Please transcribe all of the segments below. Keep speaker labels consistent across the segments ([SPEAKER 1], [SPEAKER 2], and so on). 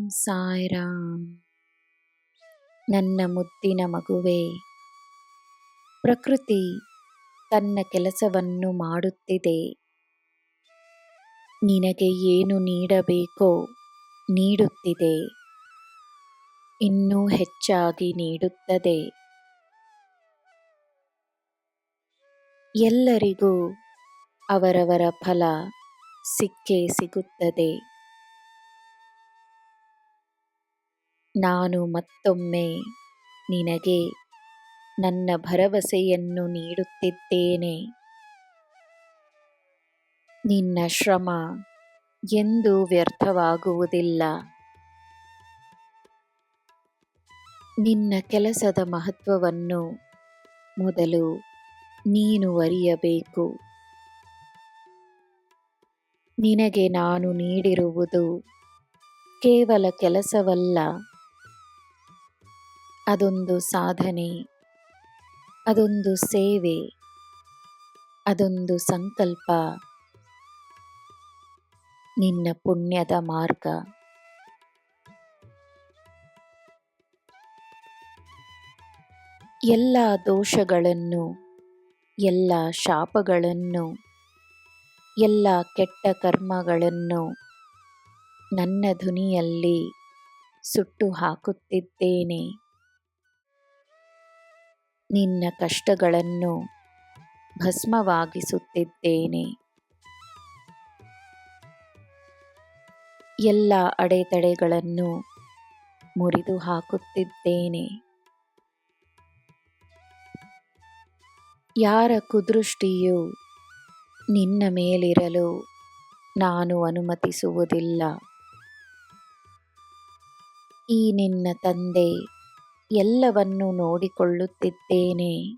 [SPEAKER 1] ಸಾಯಿರಾಮ್. ನನ್ನ ಮುದ್ದಿನ ಮಗುವೇ, ಪ್ರಕೃತಿ ತನ್ನ ಕೆಲಸವನ್ನು ಮಾಡುತ್ತಿದೆ. ನಿನಗೆ ಏನು ನೀಡಬೇಕೋ ನೀಡುತ್ತಿದೆ, ಇನ್ನೂ ಹೆಚ್ಚಾಗಿ ನೀಡುತ್ತದೆ. ಎಲ್ಲರಿಗೂ ಅವರವರ ಫಲ ಸಿಕ್ಕೇ ಸಿಗುತ್ತದೆ. ನಾನು ಮತ್ತೊಮ್ಮೆ ನಿನಗೆ ನನ್ನ ಭರವಸೆಯನ್ನು ನೀಡುತ್ತಿದ್ದೇನೆ. ನಿನ್ನ ಶ್ರಮ ಎಂದೂ ವ್ಯರ್ಥವಾಗುವುದಿಲ್ಲ. ನಿನ್ನ ಕೆಲಸದ ಮಹತ್ವವನ್ನು ಮೊದಲು ನೀನು ಅರಿಯಬೇಕು. ನಿನಗೆ ನಾನು ನೀಡಿರುವುದು ಕೇವಲ ಕೆಲಸವಲ್ಲ, ಅದೊಂದು ಸಾಧನೆ, ಅದೊಂದು ಸೇವೆ, ಅದೊಂದು ಸಂಕಲ್ಪ, ನಿನ್ನ ಪುಣ್ಯದ ಮಾರ್ಗ. ಎಲ್ಲ ದೋಷಗಳನ್ನು, ಎಲ್ಲ ಶಾಪಗಳನ್ನು, ಎಲ್ಲ ಕೆಟ್ಟ ಕರ್ಮಗಳನ್ನು ನನ್ನ ಧ್ವನಿಯಲ್ಲಿ ಸುಟ್ಟು ಹಾಕುತ್ತಿದ್ದೇನೆ. ನಿನ್ನ ಕಷ್ಟಗಳನ್ನು ಭಸ್ಮವಾಗಿಸುತ್ತಿದ್ದೇನೆ. ಎಲ್ಲ ಅಡೆತಡೆಗಳನ್ನು ಮುರಿದು ಹಾಕುತ್ತಿದ್ದೇನೆ. ಯಾರ ಕುದೃಷ್ಟಿಯೂ ನಿನ್ನ ಮೇಲಿರಲು ನಾನು ಅನುಮತಿಸುವುದಿಲ್ಲ. ಈ ನಿನ್ನ ತಂದೆ ಎಲ್ಲವನ್ನೂ ನೋಡಿಕೊಳ್ಳುತ್ತಿದ್ದೇನೆ.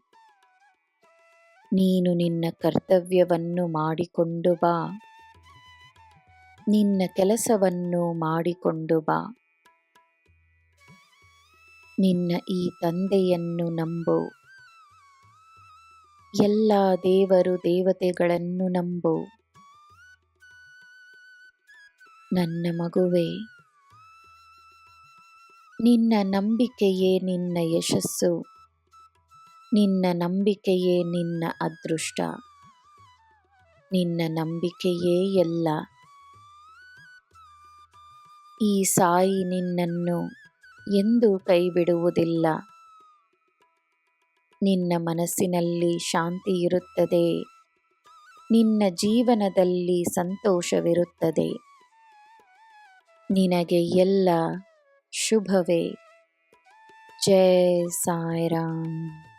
[SPEAKER 1] ನೀನು ನಿನ್ನ ಕರ್ತವ್ಯವನ್ನು ಮಾಡಿಕೊಂಡು ಬಾ, ನಿನ್ನ ಕೆಲಸವನ್ನು ಮಾಡಿಕೊಂಡು ಬಾ. ನಿನ್ನ ಈ ತಂದೆಯನ್ನು ನಂಬು, ಎಲ್ಲ ದೇವರು ದೇವತೆಗಳನ್ನು ನಂಬು. ನನ್ನ ಮಗುವೇ, ನಿನ್ನ ನಂಬಿಕೆಯೇ ನಿನ್ನ ಯಶಸ್ಸು, ನಿನ್ನ ನಂಬಿಕೆಯೇ ನಿನ್ನ ಅದೃಷ್ಟ, ನಿನ್ನ ನಂಬಿಕೆಯೇ ಎಲ್ಲ. ಈ ಸಾಯಿ ನಿನ್ನನ್ನು ಎಂದೂ ಕೈಬಿಡುವುದಿಲ್ಲ. ನಿನ್ನ ಮನಸ್ಸಿನಲ್ಲಿ ಶಾಂತಿ ಇರುತ್ತದೆ, ನಿನ್ನ ಜೀವನದಲ್ಲಿ ಸಂತೋಷವಿರುತ್ತದೆ. ನಿನಗೆ ಎಲ್ಲ ಶುಭವೇ. ಜೈ ಸಾಯಿರಾಮ್.